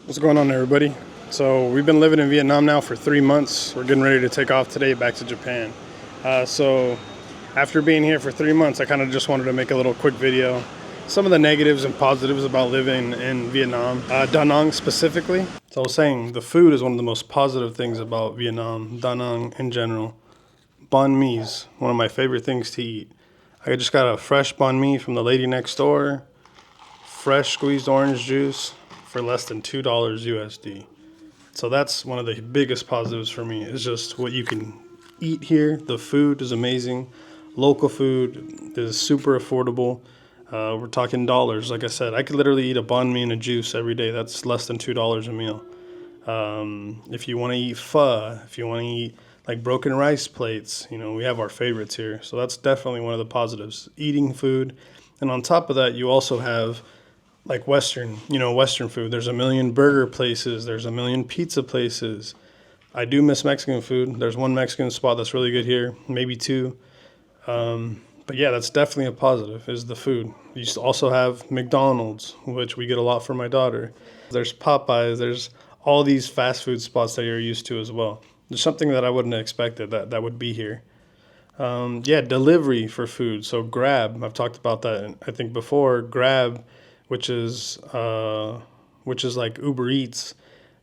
What's going on, everybody? So we've been living in Vietnam now for 3 months. We're getting ready to take off today back to Japan. So after being here for 3 months, I kind of just wanted to make a little quick video. Some of the negatives and positives about living in Vietnam, Da Nang specifically. So I was saying the food is one of the most positive things about Vietnam, Da Nang in general. Banh mi is one of my favorite things to eat. I just got a fresh banh mi from the lady next door, fresh squeezed orange juice for less than $2 USD. So that's one of the biggest positives for me, is just what you can eat here. The food is amazing. Local food is super affordable. We're talking dollars. Like I said, I could literally eat a banh mi and a juice every day. That's less than $2 a meal. If you want to eat pho, if you want to eat like broken rice plates, we have our favorites here. So that's definitely one of the positives, eating food. And on top of that, you also have like Western food. There's a million burger places. There's a million pizza places. I do miss Mexican food. There's one Mexican spot that's really good here, maybe two. But yeah, that's definitely a positive, is the food. You also have McDonald's, which we get a lot for my daughter. There's Popeyes. There's all these fast food spots that you're used to as well. There's something that I wouldn't have expected that would be here. Yeah, delivery for food. So Grab, I've talked about that, I think, before. Grab, which is like Uber Eats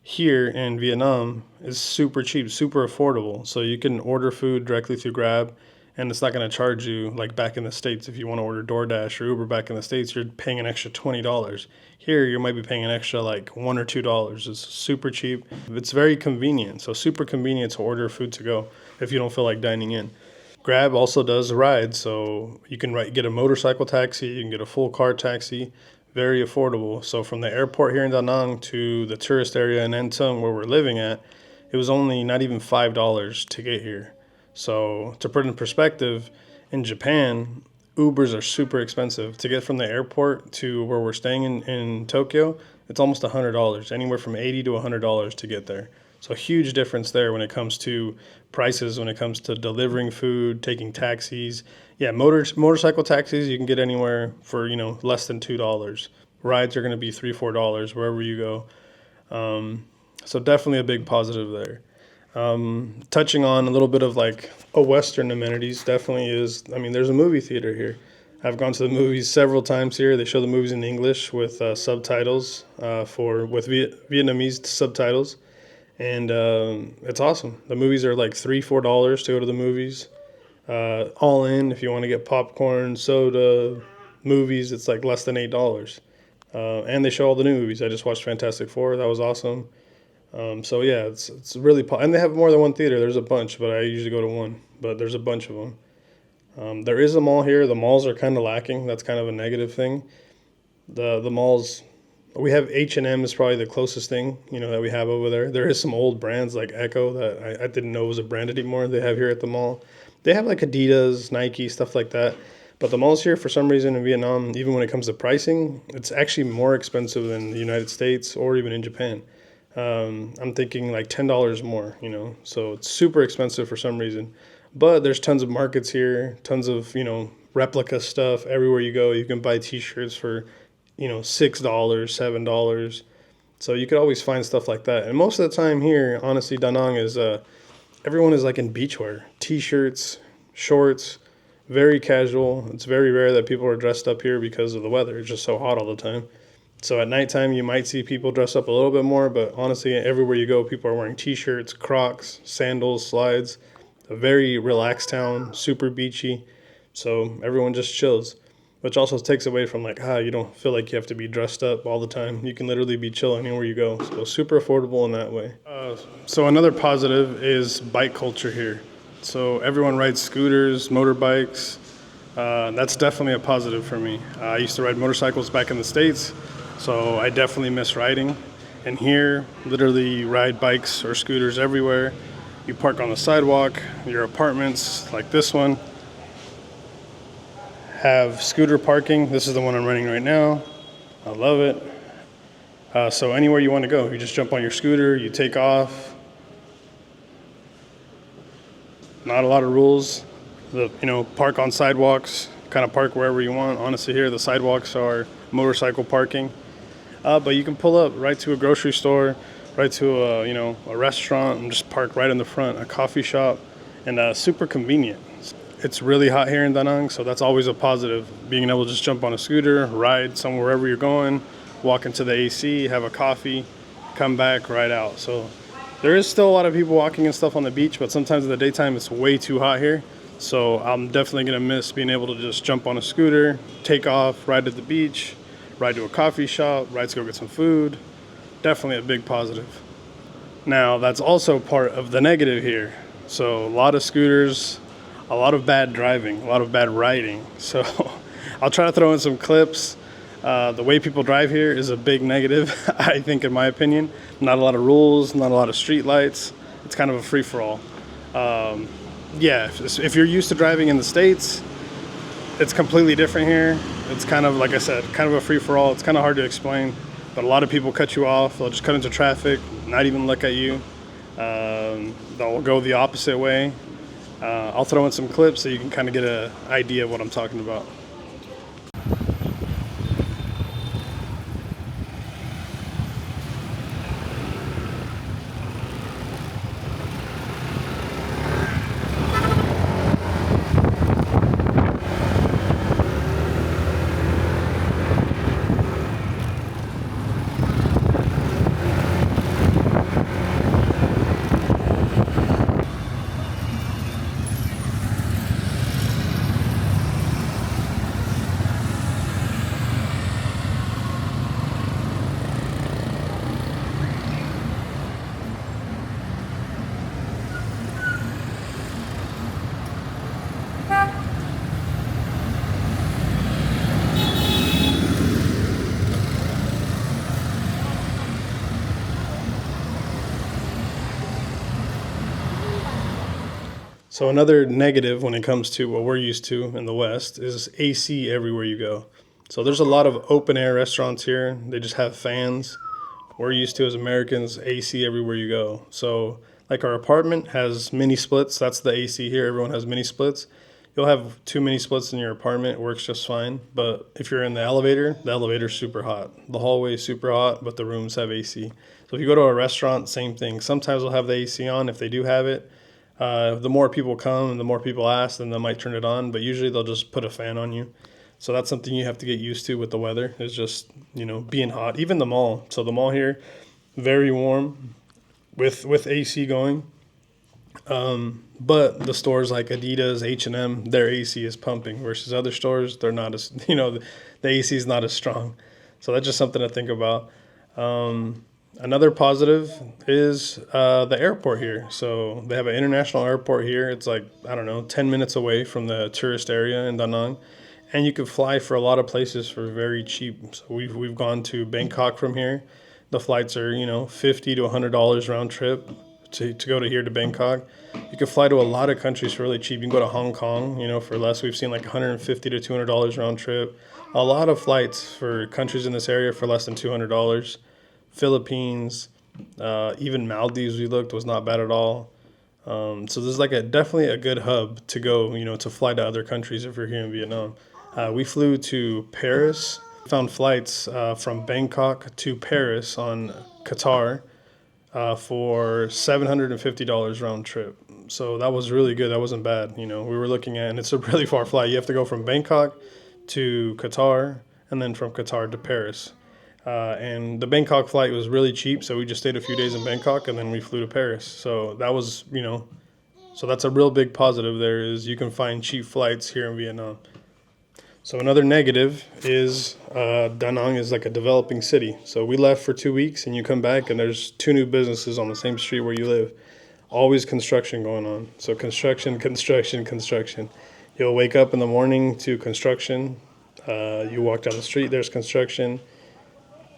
here in Vietnam, is super cheap, super affordable. So you can order food directly through Grab, and it's not going to charge you like back in the States. If you want to order DoorDash or Uber back in the States, you're paying an extra $20. Here, you might be paying an extra like $1 or $2. It's super cheap. It's very convenient. So super convenient to order food to go if you don't feel like dining in. Grab also does rides, so you can get a motorcycle taxi, you can get a full car taxi, very affordable. So from the airport here in Da Nang to the tourist area in An Tung, where we're living at, it was only not even $5 to get here. So to put it in perspective, in Japan, Ubers are super expensive. To get from the airport to where we're staying in Tokyo, it's almost $100, anywhere from $80 to $100 to get there. So huge difference there when it comes to prices, when it comes to delivering food, taking taxis. Yeah, motorcycle taxis you can get anywhere for less than $2. Rides are going to be $3-4 wherever you go. So definitely a big positive there. Touching on a little bit of like a Western amenities, definitely is. I mean, there's a movie theater here. I've gone to the movies several times here. They show the movies in English with subtitles with Vietnamese subtitles. And it's awesome. The movies are like $3-4 to go to the movies. All in, if you want to get popcorn, soda, movies, it's like less than $8. And they show all the new movies. I just watched Fantastic Four. That was awesome. So yeah, it's really and they have more than one theater. There's a bunch, but I usually go to one. But there's a bunch of them. There is a mall here. The malls are kind of lacking. That's kind of a negative thing. The malls. We have H&M is probably the closest thing, that we have over there. There is some old brands like Echo that I didn't know was a brand anymore they have here at the mall. They have like Adidas, Nike, stuff like that. But the malls here, for some reason in Vietnam, even when it comes to pricing, it's actually more expensive than the United States or even in Japan. I'm thinking like $10 more, So it's super expensive for some reason. But there's tons of markets here, tons of, replica stuff. Everywhere you go, you can buy T-shirts for $6, $7. So you could always find stuff like that. And most of the time here, honestly, Da Nang is everyone is like in beachwear, T-shirts, shorts, very casual. It's very rare that people are dressed up here because of the weather. It's just so hot all the time. So at nighttime, you might see people dress up a little bit more, but honestly, everywhere you go, people are wearing T-shirts, Crocs, sandals, slides. A very relaxed town, super beachy. So everyone just chills. Which also takes away from like, you don't feel like you have to be dressed up all the time. You can literally be chill anywhere you go. So super affordable in that way. So another positive is bike culture here. So everyone rides scooters, motorbikes. That's definitely a positive for me. I used to ride motorcycles back in the States, so I definitely miss riding. And here, literally ride bikes or scooters everywhere. You park on the sidewalk. Your apartments, like this one, have scooter parking. This is the one I'm running right now. I love it. So anywhere you want to go, you just jump on your scooter, you take off. Not a lot of rules. Park on sidewalks, kind of park wherever you want. Honestly, here the sidewalks are motorcycle parking. But you can pull up right to a grocery store, right to a restaurant, and just park right in the front, a coffee shop, and super convenient. It's really hot here in Da Nang, so that's always a positive. Being able to just jump on a scooter, ride somewhere wherever you're going, walk into the AC, have a coffee, come back, ride out. So there is still a lot of people walking and stuff on the beach, but sometimes in the daytime it's way too hot here. So I'm definitely gonna miss being able to just jump on a scooter, take off, ride to the beach, ride to a coffee shop, ride to go get some food. Definitely a big positive. Now that's also part of the negative here. So a lot of scooters, a lot of bad driving, a lot of bad riding. So I'll try to throw in some clips. The way people drive here is a big negative, I think, in my opinion. Not a lot of rules, not a lot of street lights. It's kind of a free-for-all. Yeah, if you're used to driving in the States, it's completely different here. It's kind of, like I said, kind of a free-for-all. It's kind of hard to explain, but a lot of people cut you off. They'll just cut into traffic, not even look at you. They'll go the opposite way. I'll throw in some clips so you can kind of get an idea of what I'm talking about. So another negative when it comes to what we're used to in the West is AC everywhere you go. So there's a lot of open air restaurants here. They just have fans. We're used to, as Americans, AC everywhere you go. So like our apartment has mini splits. That's the AC here. Everyone has mini splits. You'll have 2 mini splits in your apartment. It works just fine. But if you're in the elevator's super hot. The hallway is super hot, but the rooms have AC. So if you go to a restaurant, same thing. Sometimes they'll have the AC on if they do have it. The more people come and the more people ask, then they might turn it on. But usually they'll just put a fan on you. So that's something you have to get used to with the weather. Is just being hot. Even the mall. So the mall here, very warm, with AC going. But the stores like Adidas, H&M, their AC is pumping. Versus other stores, they're not as the AC is not as strong. So that's just something to think about. Another positive is the airport here. So they have an international airport here. It's like, I don't know, 10 minutes away from the tourist area in Da Nang. And you can fly for a lot of places for very cheap. So we've gone to Bangkok from here. The flights are, $50 to $100 round trip to go to here to Bangkok. You can fly to a lot of countries for really cheap. You can go to Hong Kong, for less. We've seen like $150 to $200 round trip. A lot of flights for countries in this area for less than $200. Philippines, even Maldives we looked was not bad at all. So there's like definitely a good hub to go, to fly to other countries if you're here in Vietnam. We flew to Paris, found flights from Bangkok to Paris on Qatar for $750 round trip. So that was really good. That wasn't bad. We were looking at, and it's a really far flight. You have to go from Bangkok to Qatar and then from Qatar to Paris. And the Bangkok flight was really cheap, so we just stayed a few days in Bangkok and then we flew to Paris. So that was, so that's a real big positive there is you can find cheap flights here in Vietnam. So another negative is Da Nang is like a developing city. So we left for 2 weeks and you come back and there's 2 new businesses on the same street where you live. Always construction going on. So construction. You'll wake up in the morning to construction. You walk down the street, there's construction.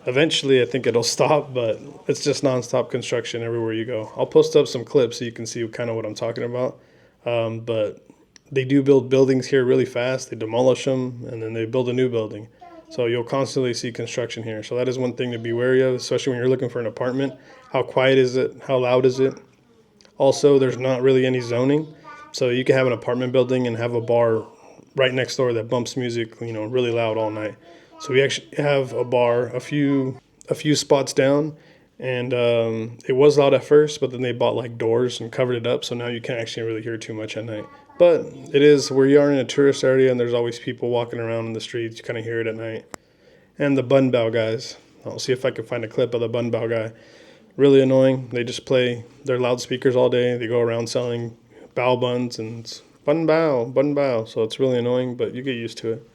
Eventually, I think it'll stop, but it's just nonstop construction everywhere you go. I'll post up some clips so you can see kind of what I'm talking about. But they do build buildings here really fast. They demolish them, and then they build a new building. So you'll constantly see construction here. So that is one thing to be wary of, especially when you're looking for an apartment. How quiet is it? How loud is it? Also, there's not really any zoning. So you can have an apartment building and have a bar right next door that bumps music, really loud all night. So we actually have a bar a few a few spots down, and it was loud at first, but then they bought like doors and covered it up, so now you can't actually really hear too much at night. But it is where you are in a tourist area, and there's always people walking around in the streets. You kind of hear it at night. And the bun bao guys. I'll see if I can find a clip of the bun bao guy. Really annoying. They just play their loudspeakers all day. They go around selling bao buns, and it's bun bao. So it's really annoying, but you get used to it.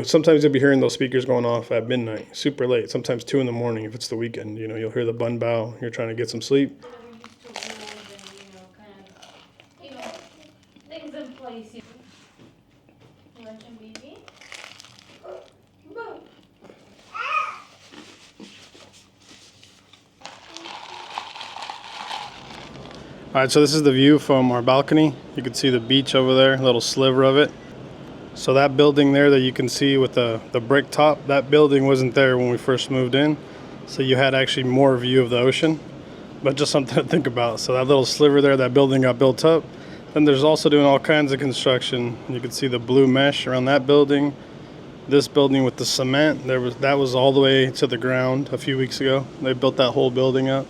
Sometimes you'll be hearing those speakers going off at midnight, super late, sometimes 2 in the morning if it's the weekend. You know, you'll hear the bun bao, you're trying to get some sleep. Things in place. Alright, so this is the view from our balcony. You can see the beach over there, a little sliver of it. So that building there that you can see with the brick top, that building wasn't there when we first moved in. So you had actually more view of the ocean, but just something to think about. So that little sliver there, that building got built up. Then there's also doing all kinds of construction. You can see the blue mesh around that building. This building with the cement, that was all the way to the ground a few weeks ago. They built that whole building up.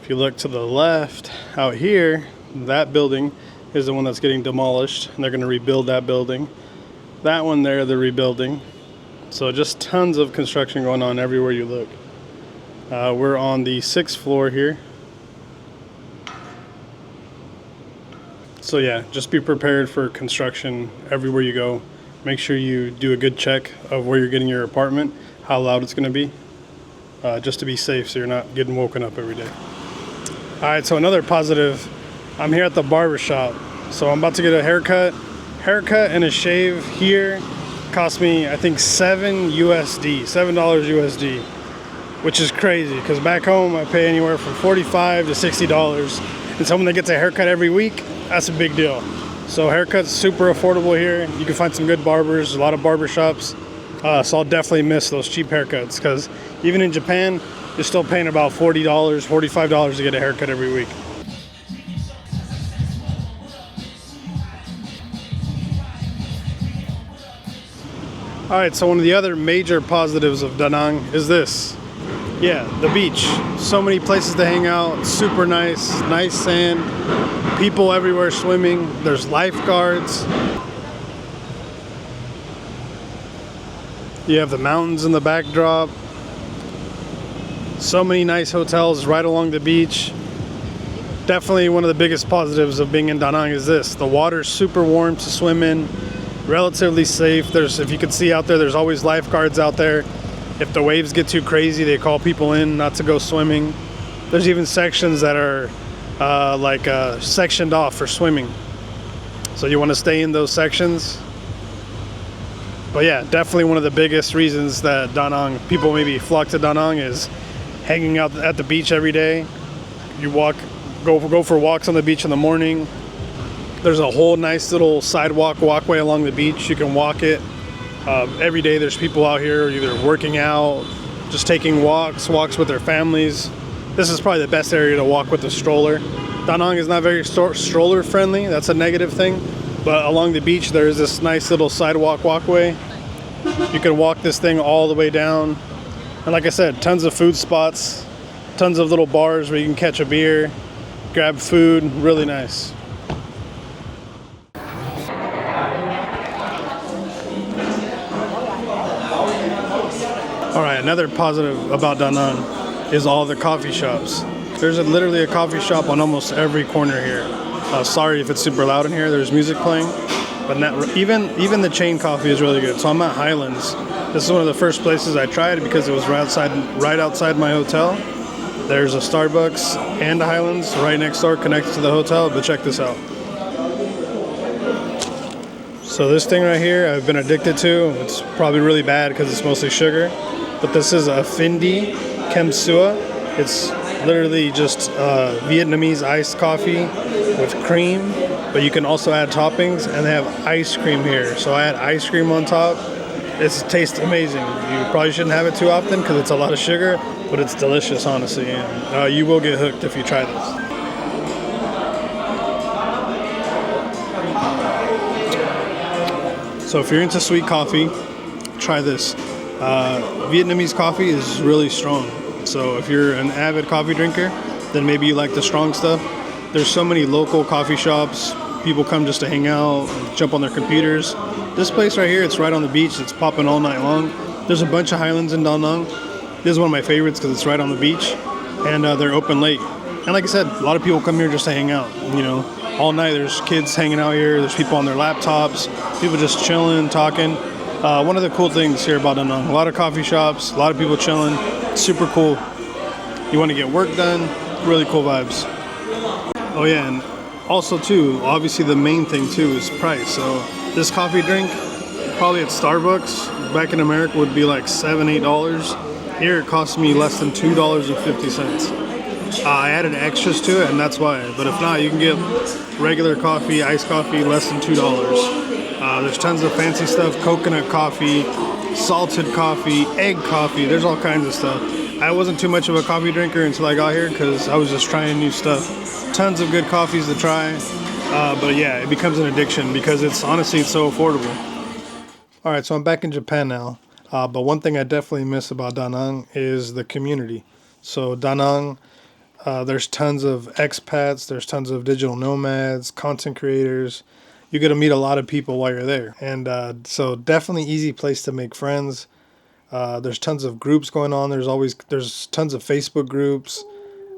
If you look to the left out here, that building is the one that's getting demolished, and they're going to rebuild that building. That one there, they're rebuilding. So just tons of construction going on everywhere you look. We're on the 6th floor here. So yeah, just be prepared for construction everywhere you go. Make sure you do a good check of where you're getting your apartment, how loud it's going to be, just to be safe so you're not getting woken up every day. Alright, so another positive, I'm here at the barber shop. So I'm about to get a haircut and a shave here. Cost me, I think, $7 USD, which is crazy because back home I pay anywhere from $45 to $60. And someone that gets a haircut every week, that's a big deal. So haircuts super affordable here. You can find some good barbers, a lot of barber shops. So I'll definitely miss those cheap haircuts because even in Japan, you're still paying about $40, $45 to get a haircut every week. Alright, so one of the other major positives of Da Nang is this. Yeah, the beach. So many places to hang out, super nice sand, people everywhere swimming, there's lifeguards. You have the mountains in the backdrop. So many nice hotels right along the beach. Definitely one of the biggest positives of being in Da Nang is this. The water's super warm to swim in, relatively safe. If you can see out there, there's always lifeguards out there. If the waves get too crazy, they call people in not to go swimming. There's even sections that are sectioned off for swimming. So you want to stay in those sections. But yeah, definitely one of the biggest reasons that Da Nang, people maybe flock to Da Nang is hanging out at the beach every day. You go for walks on the beach in the morning. There's a whole nice little walkway along the beach. You can walk it. Every day there's people out here either working out, just taking walks with their families. This is probably the best area to walk with a stroller. Da Nang is not very stroller friendly. That's a negative thing. But along the beach there is this nice little walkway. You can walk this thing all the way down. And like I said, tons of food spots, tons of little bars where you can catch a beer, grab food, really nice. Alright, another positive about Da Nang is all the coffee shops. There's literally a coffee shop on almost every corner here. Sorry if it's super loud in here, there's music playing. But even the chain coffee is really good. So I'm at Highlands. This is one of the first places I tried because it was right outside my hotel. There's a Starbucks and a Highlands right next door connected to the hotel, but check this out. So this thing right here I've been addicted to. It's probably really bad because it's mostly sugar. But this is a Phindi Kem Sua. It's literally just Vietnamese iced coffee with cream. But you can also add toppings, and they have ice cream here. So I add ice cream on top. It tastes amazing. You probably shouldn't have it too often because it's a lot of sugar, but it's delicious, honestly. And you will get hooked if you try this. So if you're into sweet coffee, try this. Vietnamese coffee is really strong. So if you're an avid coffee drinker, then maybe you like the strong stuff. There's so many local coffee shops. People come just to hang out, jump on their computers. This place right here, it's right on the beach. It's popping all night long. There's a bunch of Highlands in Da Nang. This is one of my favorites because it's right on the beach, and they're open late. And like I said, a lot of people come here just to hang out, you know. All night there's kids hanging out here. There's people on their laptops, people just chilling, talking. One of the cool things here about Da Nang, a lot of coffee shops, a lot of people chilling. Super cool. You want to get work done, really cool vibes. Oh yeah, and also too, obviously the main thing too is price. So this coffee drink, probably at Starbucks, back in America would be like $7, $8. Here it costs me less than $2.50. I added extras to it, and that's why. But if not, you can get regular coffee, iced coffee, less than $2. There's tons of fancy stuff, coconut coffee, salted coffee, egg coffee. There's all kinds of stuff. I wasn't too much of a coffee drinker until I got here because I was just trying new stuff. Tons of good coffees to try. But yeah, it becomes an addiction because it's honestly it's so affordable. All right, so I'm back in Japan now. But one thing I definitely miss about Da Nang is the community. So Da Nang, there's tons of expats, there's tons of digital nomads, content creators. You get to meet a lot of people while you're there. And so definitely easy place to make friends. There's tons of groups going on. There's tons of Facebook groups.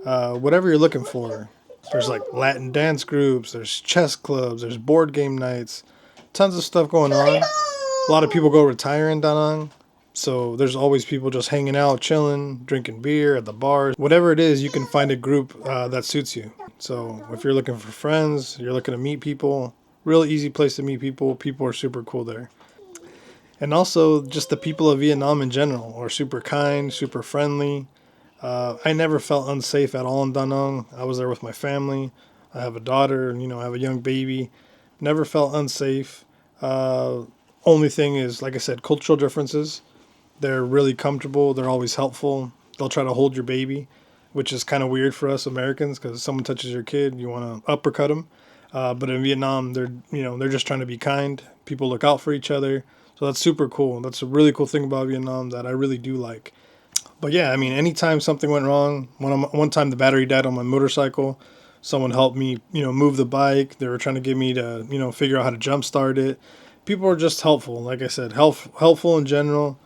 Whatever you're looking for. There's like Latin dance groups, there's chess clubs, there's board game nights. Tons of stuff going on. A lot of people go retire in Da Nang. So there's always people just hanging out, chilling, drinking beer at the bars. Whatever it is, you can find a group that suits you. So if you're looking for friends, you're looking to meet people, real easy place to meet people. People are super cool there. And also just the people of Vietnam in general are super kind, super friendly. I never felt unsafe at all in Da Nang. I was there with my family. I have a daughter, and I have a young baby. Never felt unsafe. Only thing is, like I said, cultural differences. They're really comfortable. They're always helpful. They'll try to hold your baby, which is kind of weird for us Americans because if someone touches your kid, you want to uppercut them. But in Vietnam, they're just trying to be kind. People look out for each other. So that's super cool. That's a really cool thing about Vietnam that I really do like. But yeah, I mean, anytime something went wrong, one time the battery died on my motorcycle, someone helped me, move the bike. They were trying to get me to, figure out how to jump start it. People are just helpful. Like I said, helpful in general.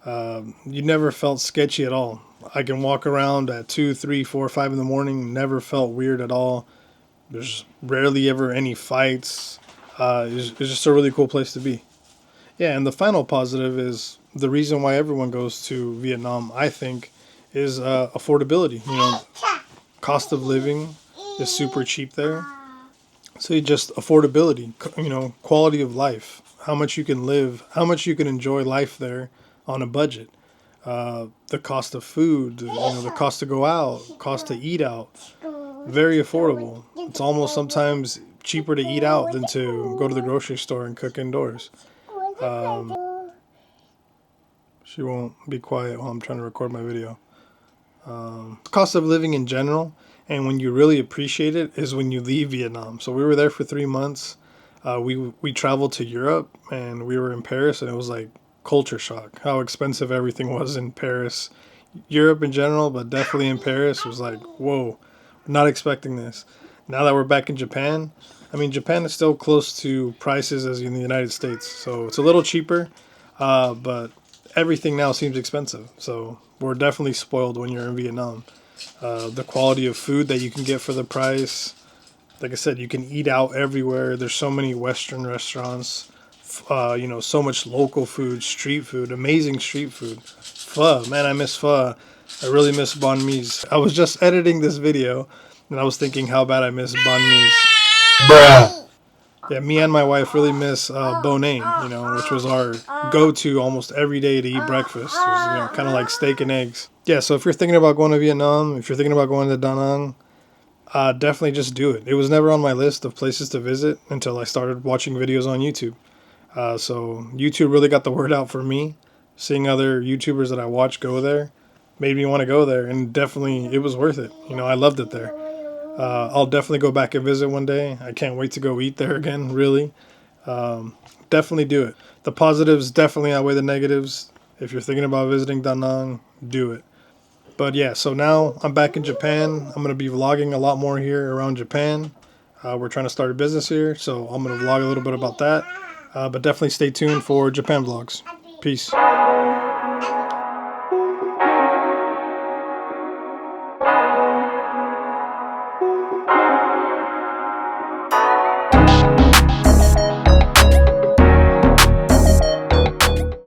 You never felt sketchy at all. I can walk around at 2, 3, 4, 5 in the morning. Never felt weird at all. There's rarely ever any fights. It's just a really cool place to be. Yeah, and the final positive is the reason why everyone goes to Vietnam, I think, is affordability. Cost of living is super cheap there. So just affordability, quality of life, how much you can live, how much you can enjoy life there on a budget. The cost of food, the cost to go out, cost to eat out, very affordable. It's almost sometimes cheaper to eat out than to go to the grocery store and cook indoors. She won't be quiet while I'm trying to record my video. Cost of living in general, and when you really appreciate it is when you leave Vietnam. So we were there for 3 months. We traveled to Europe, and we were in Paris, and it was like culture shock how expensive everything was in Paris. Europe in general, but definitely in Paris was like, whoa, not expecting this. Now that we're back in Japan, I mean, Japan is still close to prices as in the United States, so it's a little cheaper, but everything now seems expensive. So we're definitely spoiled when you're in Vietnam. The quality of food that you can get for the price, like I said, you can eat out everywhere. There's so many Western restaurants, so much local food, street food, amazing street food. Pho, man, I miss pho. I really miss banh mi's. I was just editing this video, and I was thinking how bad I miss banh mi's. Bruh. Yeah, me and my wife really miss bo name, which was our go-to almost every day to eat breakfast. It was, kind of like steak and eggs. Yeah, so if you're thinking about going to Vietnam, if you're thinking about going to Da Nang, definitely just do it. It was never on my list of places to visit until I started watching videos on YouTube. So YouTube really got the word out for me. Seeing other YouTubers that I watch go there, made me want to go there, and definitely it was worth it. I loved it there. I'll definitely go back and visit one day. I can't wait to go eat there again, really. Definitely do it. The positives definitely outweigh the negatives. If you're thinking about visiting Da Nang, do it. But yeah, so now I'm back in Japan. I'm going to be vlogging a lot more here around Japan. We're trying to start a business here, so I'm going to vlog a little bit about that. But definitely stay tuned for Japan vlogs. Peace.